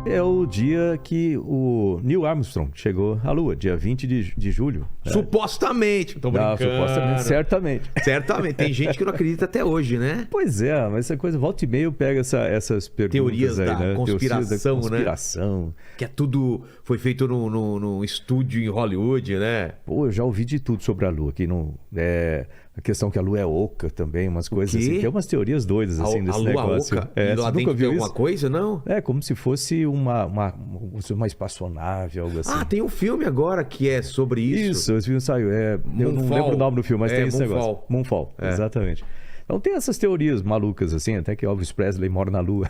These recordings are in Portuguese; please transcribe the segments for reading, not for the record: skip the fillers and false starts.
É o dia que o Neil Armstrong chegou à Lua, dia 20 de julho. Supostamente. Tô brincando. Não, supostamente, certamente. Certamente. Tem gente que não acredita até hoje, né? Pois é, mas essa coisa, volta e meia pega essas perguntas Teorias aí, da né? conspiração, conspiração. Que é tudo... Foi feito num estúdio em Hollywood, né? Pô, eu já ouvi de tudo sobre a Lua, que não... A questão que a Lua é oca também, umas coisas assim. Tem umas teorias doidas assim desse negócio. A Lua oca? É, E lá você nunca dentro viu tem isso? alguma coisa, não? É como se fosse uma espaçonave, algo assim. Ah, tem um filme agora que é sobre isso. Isso, esse filme saiu. Eu não Moonfall. lembro o nome do filme, mas tem esse Moonfall. negócio. Moonfall, exatamente. Então tem essas teorias malucas assim, até que Elvis Presley mora na Lua.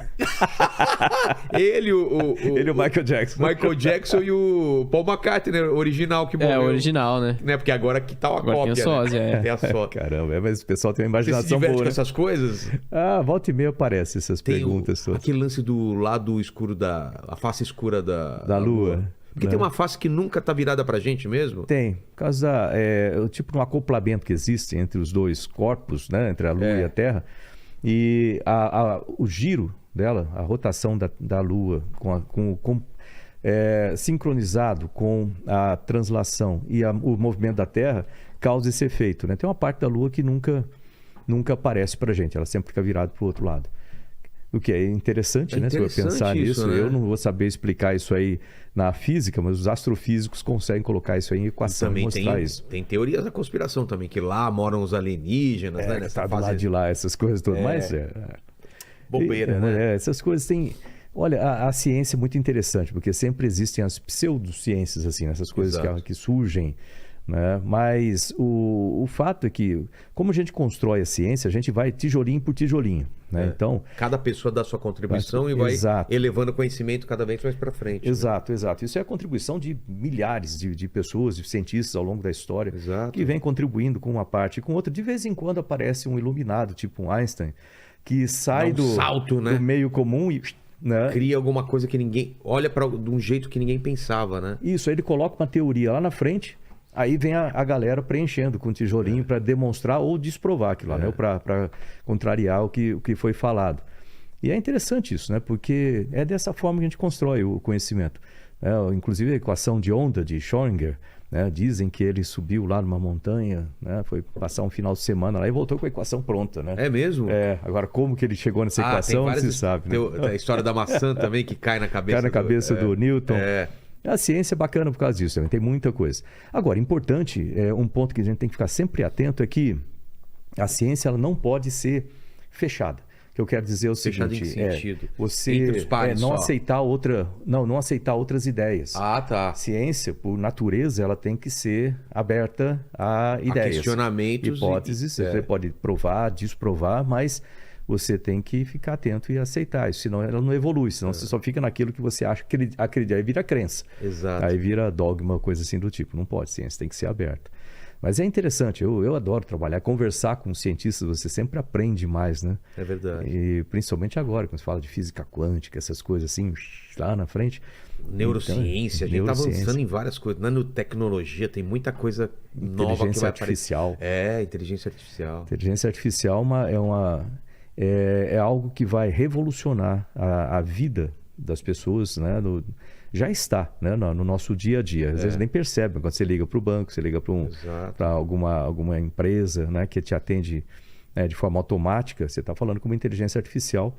Ele e o Michael Jackson. Michael Jackson e o Paul McCartney, né? O original que morreu. É, o original, né? Porque agora que tá uma Agora cópia, tem a sósia, né? é. Tem a sósia. Caramba, mas o pessoal tem uma Você se imaginação diverte boa, com né? essas coisas? Ah, volta e meia aparecem essas perguntas todas. Aquele lance do lado escuro a face escura da Lua. Porque tem uma face que nunca tá virada pra gente mesmo? Tem, por causa tipo um acoplamento que existe entre os dois corpos, né? Entre a Lua e a Terra. E o giro dela, a rotação da Lua sincronizado com a translação e o movimento da Terra causa esse efeito, né? Tem uma parte da Lua que nunca aparece pra gente, ela sempre fica virada pro outro lado. O que é interessante, né? Se eu pensar nisso, né? Eu não vou saber explicar isso aí na física, mas os astrofísicos conseguem colocar isso aí em equação e mostrar isso. Tem teorias da conspiração também, que lá moram os alienígenas, né? Tá do lado de lá, essas coisas todas. Mas bobeira, né? Essas coisas têm... Olha, a ciência é muito interessante, porque sempre existem as pseudociências, assim, essas coisas que surgem, né? Mas o fato é que, como a gente constrói a ciência, a gente vai tijolinho por tijolinho, né? Então, cada pessoa dá sua contribuição e vai elevando o conhecimento cada vez mais para frente. Exato. Isso é a contribuição de milhares de pessoas, de cientistas ao longo da história, que vem contribuindo com uma parte e com outra. De vez em quando aparece um iluminado, tipo um Einstein, que sai salto, né? do meio comum e... Né? Cria alguma coisa que ninguém... Olha de um jeito que ninguém pensava, né? Isso, aí ele coloca uma teoria lá na frente, aí vem a galera preenchendo com tijolinho para demonstrar ou desprovar aquilo lá, né? Ou para contrariar o que foi falado. E é interessante isso, né? Porque é dessa forma que a gente constrói o conhecimento. Inclusive a equação de onda de Schrödinger, né? Dizem que ele subiu lá numa montanha, né? Foi passar um final de semana lá e voltou com a equação pronta, né? É mesmo? Agora como que ele chegou nessa equação, não se sabe. Né? Tem a história da maçã também que cai na cabeça do Newton. A ciência é bacana por causa disso também, tem muita coisa. Agora, importante, um ponto que a gente tem que ficar sempre atento é que a ciência ela não pode ser fechada. O que eu quero dizer é o seguinte, em que sentido? Você Entre os pares não só. não aceitar outras ideias. Tá. Ciência, por natureza, ela tem que ser aberta a ideias. Questionamentos. Hipóteses, você pode provar, desprovar, mas você tem que ficar atento e aceitar isso, senão ela não evolui, senão você só fica naquilo que você acha que acredita, aí vira crença. Exato. Aí vira dogma, coisa assim do tipo. Não pode, ciência tem que ser aberta. Mas é interessante, eu adoro trabalhar, conversar com cientistas, você sempre aprende mais, né? É verdade. E principalmente agora, quando se fala de física quântica, essas coisas assim, lá na frente. Neurociência, então, a gente está avançando em várias coisas. Nanotecnologia, tem muita coisa nova que vai Inteligência artificial. Inteligência artificial. Inteligência artificial é algo que vai revolucionar a vida das pessoas, né? Já está, né? no nosso dia a dia. Às vezes nem percebe, quando você liga para o banco, você liga para alguma empresa, né? Que te atende, né? De forma automática, você está falando com uma inteligência artificial.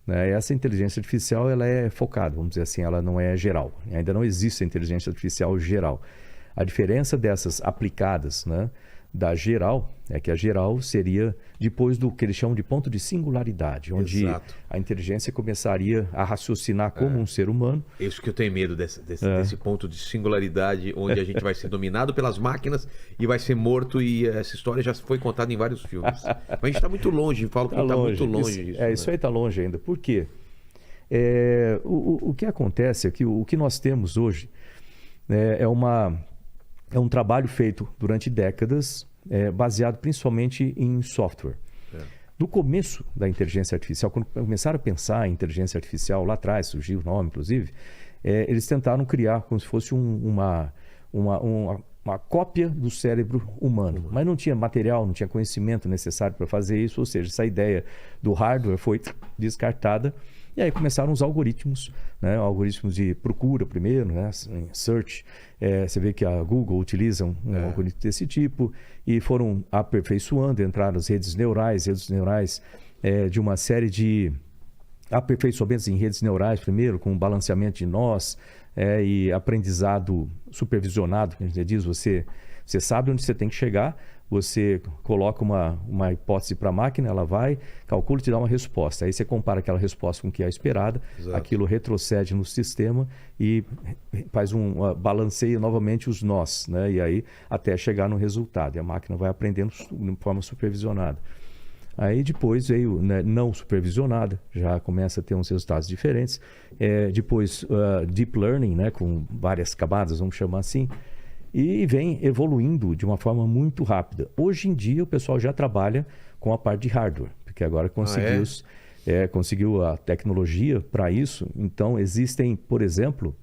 Né? Essa inteligência artificial ela é focada, vamos dizer assim, ela não é geral. Ainda não existe a inteligência artificial geral. A diferença dessas aplicadas, né? Da geral, é que a geral seria depois do que eles chamam de ponto de singularidade, onde a inteligência começaria a raciocinar como um ser humano. Isso que eu tenho medo desse ponto de singularidade, onde a gente vai ser dominado pelas máquinas e vai ser morto, e essa história já foi contada em vários filmes. Mas a gente está muito longe, falo que está muito longe disso. Isso aí está longe ainda. Por quê? O que acontece é que o que nós temos hoje é um trabalho feito durante décadas, baseado principalmente em software. No começo da inteligência artificial, quando começaram a pensar em inteligência artificial, lá atrás, surgiu o nome, inclusive, eles tentaram criar como se fosse uma cópia do cérebro humano. Mas não tinha material, não tinha conhecimento necessário para fazer isso, ou seja, essa ideia do hardware foi descartada E aí começaram os algoritmos, né? Algoritmos de procura primeiro, né? Search. Você vê que a Google utiliza um algoritmo desse tipo e foram aperfeiçoando, entraram as redes neurais de uma série de aperfeiçoamentos em redes neurais primeiro, com balanceamento de nós e aprendizado supervisionado, que a gente diz, você sabe onde você tem que chegar, você coloca uma hipótese para a máquina, ela vai, calcula e te dá uma resposta. Aí você compara aquela resposta com o que é esperada, Exato. Aquilo retrocede no sistema e faz balanceia novamente os nós, né? E aí até chegar no resultado. E a máquina vai aprendendo de forma supervisionada. Aí depois veio, né, não supervisionada, já começa a ter uns resultados diferentes. Depois Deep Learning, né, com várias camadas, vamos chamar assim. E vem evoluindo de uma forma muito rápida. Hoje em dia o pessoal já trabalha com a parte de hardware, porque agora conseguiu a tecnologia para isso. Então existem, por exemplo,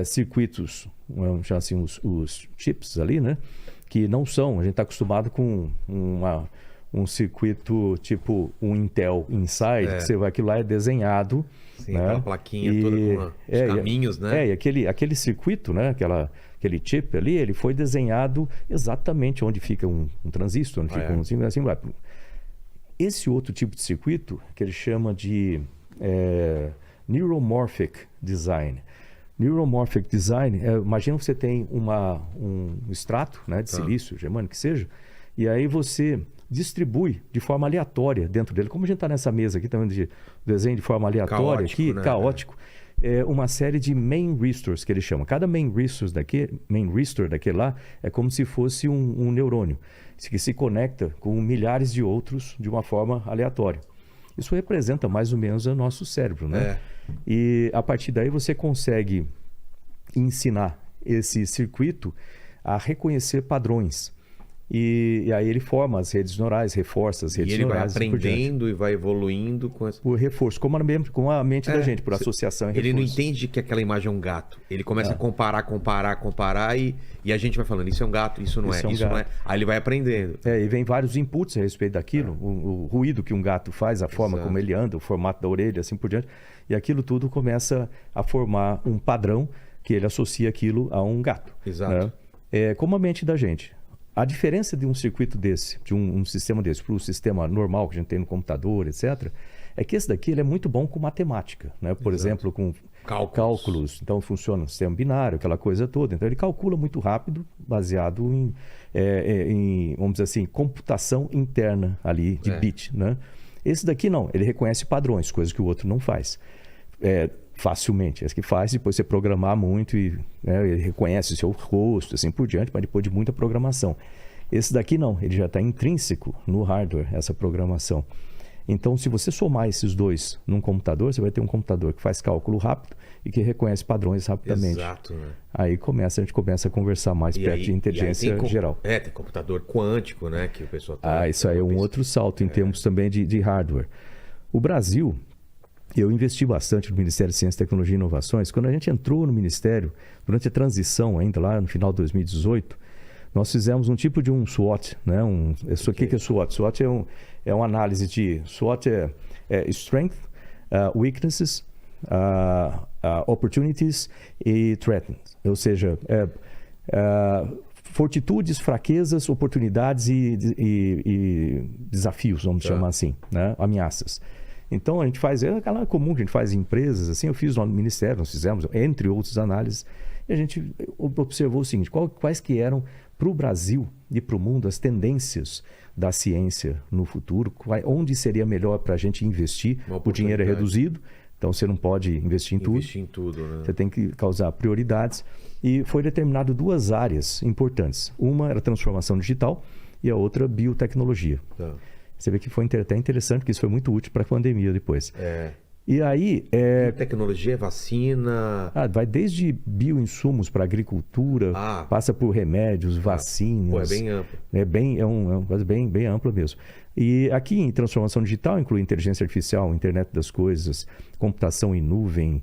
circuitos, vamos chamar assim, os chips ali, né? Que não são, a gente está acostumado com um circuito tipo um Intel Inside, que você vai, aquilo lá é desenhado. Sim, né? Aquela plaquinha toda com os caminhos, né? E aquele circuito, né? Aquele chip ali, ele foi desenhado exatamente onde fica um transistor, onde fica assim vai. Esse outro tipo de circuito, que ele chama de Neuromorphic Design. Neuromorphic Design, imagina que você tem um extrato, né, de silício, germânico, que seja, e aí você distribui de forma aleatória dentro dele. Como a gente está nessa mesa aqui, também de desenho de forma aleatória, caótico, uma série de main registers, que ele chama. Cada main register daquele lá é como se fosse um neurônio, que se conecta com milhares de outros de uma forma aleatória. Isso representa mais ou menos o nosso cérebro, né? E a partir daí você consegue ensinar esse circuito a reconhecer padrões. E aí ele forma as redes neurais, reforça as redes neurais. E ele vai aprendendo e vai evoluindo com essa... Por reforço, com a mente da gente, por associação e reforço. Ele não entende que aquela imagem é um gato. Ele começa a comparar e a gente vai falando, isso é um gato, isso não é. Aí ele vai aprendendo. E vem vários inputs a respeito daquilo, o ruído que um gato faz, a forma como ele anda, o formato da orelha, assim por diante. E aquilo tudo começa a formar um padrão que ele associa aquilo a um gato. Exato. Né? Como a mente da gente. A diferença de um circuito desse, de um sistema desse, para o sistema normal que a gente tem no computador, etc., é que esse daqui ele é muito bom com matemática, né? Por exemplo, com cálculos. Então funciona no sistema binário, aquela coisa toda. Então ele calcula muito rápido, baseado em vamos dizer assim, computação interna ali de bit, né? Esse daqui não, ele reconhece padrões, coisas que o outro não faz. Facilmente. Esse que faz, depois você programar muito e ele reconhece o seu rosto, assim por diante, mas depois de muita programação. Esse daqui não, ele já está intrínseco no hardware, essa programação. Então, se você somar esses dois num computador, você vai ter um computador que faz cálculo rápido e que reconhece padrões rapidamente. Exato, né? Aí a gente começa a conversar mais perto de inteligência geral. Tem computador quântico, né? Que o pessoal isso aí é um outro salto em termos também de hardware. O Brasil... Eu investi bastante no Ministério de Ciência, Tecnologia e Inovações. Quando a gente entrou no Ministério, durante a transição ainda, lá no final de 2018, nós fizemos um tipo de um SWOT. Né? O que é SWOT? SWOT é uma análise de... SWOT é Strength, Weaknesses, Opportunities e Threats. Ou seja, fortitudes, fraquezas, oportunidades e desafios, vamos chamar assim, né? Ameaças. Então a gente faz, aquela comum que a gente faz em empresas, assim, eu fiz lá no Ministério, nós fizemos, entre outras análises, e a gente observou o seguinte, quais que eram para o Brasil e para o mundo as tendências da ciência no futuro, onde seria melhor para a gente investir, o dinheiro é reduzido, então você não pode investir em tudo. Investir em tudo, né? Você tem que causar prioridades, e foi determinado duas áreas importantes, uma era transformação digital e a outra biotecnologia. Você vê que foi até interessante, porque isso foi muito útil para a pandemia depois. E aí... Tecnologia, vacina... vai desde bioinsumos para agricultura, passa por remédios, vacinas... é bem amplo. É uma coisa bem ampla mesmo. E aqui em transformação digital inclui inteligência artificial, internet das coisas, computação em nuvem,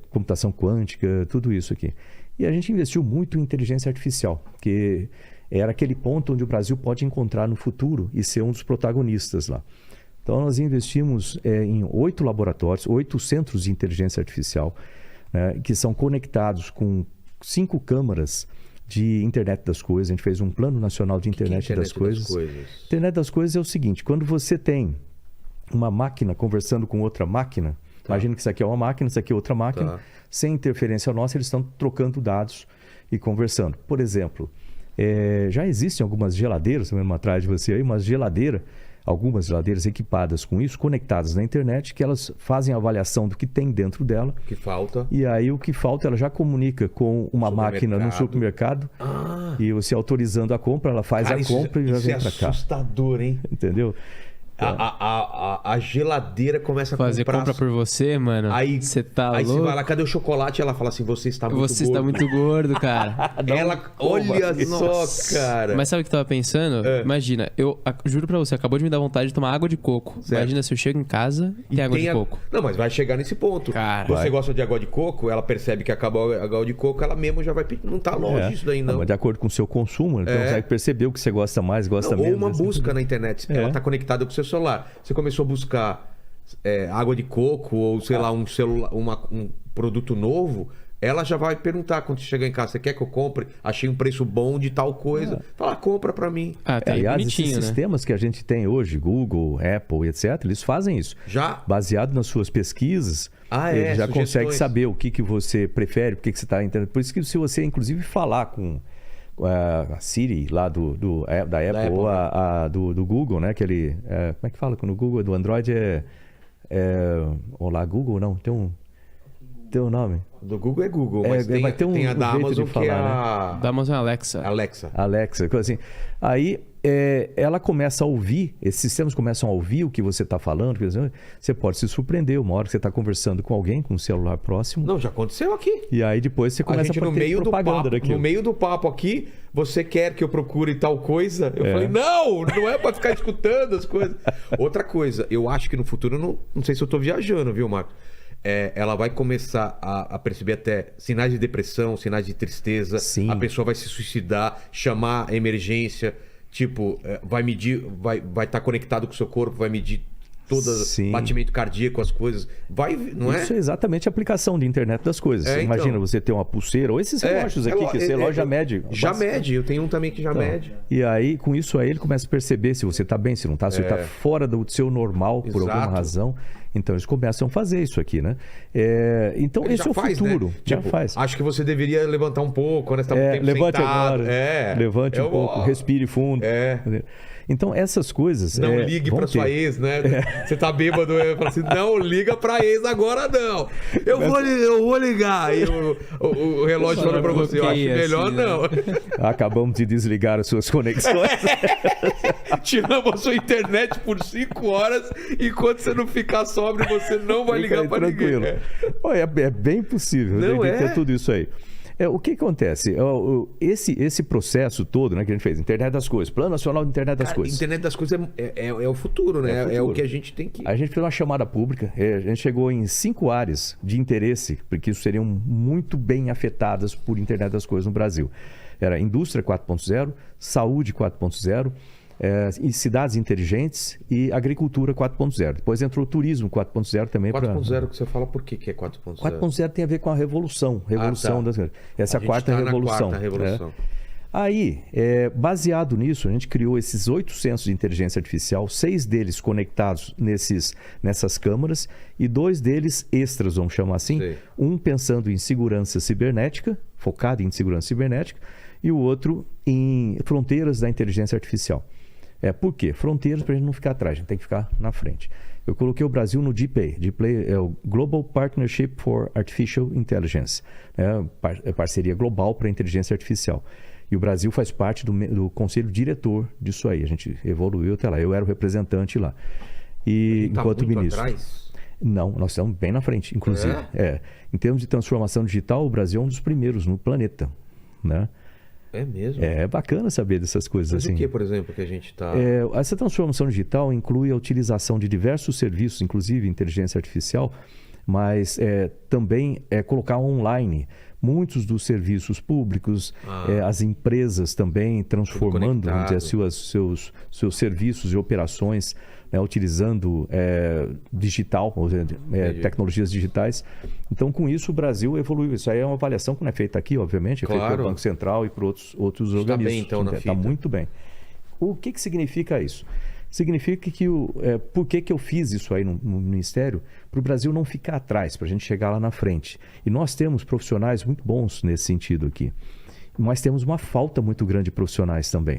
computação quântica, tudo isso aqui. E a gente investiu muito em inteligência artificial, que... era aquele ponto onde o Brasil pode encontrar no futuro e ser um dos protagonistas lá. Então, nós investimos em 8 laboratórios, 8 centros de inteligência artificial, né, que são conectados com 5 câmaras de internet das coisas. A gente fez um plano nacional de internet das coisas. Internet das coisas é o seguinte, quando você tem uma máquina conversando com outra máquina, imagina que isso aqui é uma máquina, isso aqui é outra máquina, sem interferência nossa, eles estão trocando dados e conversando. Por exemplo, já existem algumas geladeiras, mesmo atrás de você aí, algumas geladeiras equipadas com isso, conectadas na internet, que elas fazem a avaliação do que tem dentro dela. O que falta. E aí o que falta, ela já comunica com uma máquina no supermercado. E você autorizando a compra, ela faz a compra e já vem para cá. Isso é assustador, hein? Entendeu? A geladeira começa a fazer compra por você, mano. Aí você tá aí louco. Você vai lá, cadê o chocolate? Ela fala assim, você está muito gordo. Você está muito gordo, cara. Ela, olha só, cara. Mas sabe o que eu tava pensando? Imagina, juro pra você, acabou de me dar vontade de tomar água de coco. Certo. Imagina se eu chego em casa e tem água de coco. Não, mas vai chegar nesse ponto. Cara, você gosta de água de coco, ela percebe que acabou a água de coco, ela mesmo já vai pedir. Não tá longe isso daí, não. Mas de acordo com o seu consumo, então você vai perceber o que você gosta mais, gosta menos. Ou uma busca na internet. Ela tá conectada com o seu celular. Você começou a buscar água de coco ou, sei lá, um produto novo, ela já vai perguntar quando você chegar em casa, você quer que eu compre? Achei um preço bom de tal coisa. Fala, compra pra mim. Aliás, esses sistemas que a gente tem hoje, Google, Apple, etc., eles fazem isso. Já? Baseado nas suas pesquisas, ele já consegue saber o que você prefere, o que você está entendendo. Por isso que se você, inclusive, falar com a Siri lá da Apple ou do Google, né? Aquele, como é que fala? No Google do Android Olá, Google, não, tem um nome. Do Google é Google, mas tem a da Amazon que é a... Da Amazon é Alexa. Alexa, assim. Aí ela começa a ouvir, esses sistemas começam a ouvir o que você está falando, você pode se surpreender uma hora que você está conversando com alguém, com um celular próximo. Não, já aconteceu aqui. E aí depois você começa a ter propaganda daquilo. No meio do papo aqui, você quer que eu procure tal coisa? Eu falei, não é para ficar escutando as coisas. Outra coisa, eu acho que no futuro, não sei se eu estou viajando, viu, Marco? Ela vai começar a perceber até sinais de depressão, sinais de tristeza. Sim. A pessoa vai se suicidar, chamar a emergência. Tipo, vai medir, vai estar conectado com o seu corpo, vai medir todo batimento cardíaco, as coisas. Não é? Isso é exatamente a aplicação de internet das coisas. Imagina você ter uma pulseira, ou esses relógios aqui, que esse relógio já mede. Já mede, eu tenho um também que já mede. E aí, com isso aí, ele começa a perceber se você está bem, se não está, se você está fora do seu normal, por alguma razão. Então, eles começam a fazer isso aqui, né? Então, esse é o futuro. Né? Já faz. Acho que você deveria levantar um pouco, né? Você tá muito tempo levante sentado. agora. Levante um pouco, respire fundo. Então, essas coisas... Não ligue pra sua ex, né? Você tá bêbado, fala assim, não liga pra ex agora, não. Eu vou ligar. Aí o relógio falou pra você, eu acho melhor assim, não. Acabamos de desligar as suas conexões. Tiramos a sua internet por 5 horas, enquanto você não ficar sóbrio, você não vai ligar pra ninguém. É bem possível. Não ter tudo isso aí. O que acontece? Esse processo todo, né, que a gente fez, Internet das Coisas, Plano Nacional de Internet das Coisas. Internet das Coisas é o futuro, né? É o que a gente tem que... A gente fez uma chamada pública, a gente chegou em 5 áreas de interesse, porque isso seriam muito bem afetadas por Internet das Coisas no Brasil. Era indústria 4.0, saúde 4.0, e cidades inteligentes e agricultura 4.0. Depois entrou o turismo 4.0 também. 4.0 que você fala, por que é 4.0? 4.0 tem a ver com a revolução. Das... Essa é a quarta revolução. Na quarta revolução. Aí, baseado nisso, a gente criou esses 8 centros de inteligência artificial, 6 deles conectados nessas câmaras e 2 deles extras, vamos chamar assim. Sim. Um pensando em segurança cibernética, focado em segurança cibernética, e o outro em fronteiras da inteligência artificial. Por quê? Fronteiras para a gente não ficar atrás, a gente tem que ficar na frente. Eu coloquei o Brasil no GPA. GPA é o Global Partnership for Artificial Intelligence. Parceria global para a inteligência artificial. E o Brasil faz parte do conselho diretor disso aí. A gente evoluiu até lá. Eu era o representante lá. E enquanto ministro. Atrás? Não, nós estamos bem na frente, inclusive. Em termos de transformação digital, o Brasil é um dos primeiros no planeta, né? É mesmo? É bacana saber dessas coisas. Mas assim. o que, por exemplo, que a gente está... Essa transformação digital inclui a utilização de diversos serviços, inclusive inteligência artificial, mas também colocar online muitos dos serviços públicos, as empresas também transformando seus serviços e operações né, utilizando digital, tecnologias digitais. Então, com isso, o Brasil evoluiu. Isso aí é uma avaliação que não é feita aqui, obviamente, é feita pelo Banco Central e por outros organismos. Está bem, então, na fita. Está muito bem. O que significa isso? Significa que por que eu fiz isso aí no Ministério? Para o Brasil não ficar atrás, para a gente chegar lá na frente. E nós temos profissionais muito bons nesse sentido aqui. Mas temos uma falta muito grande de profissionais também.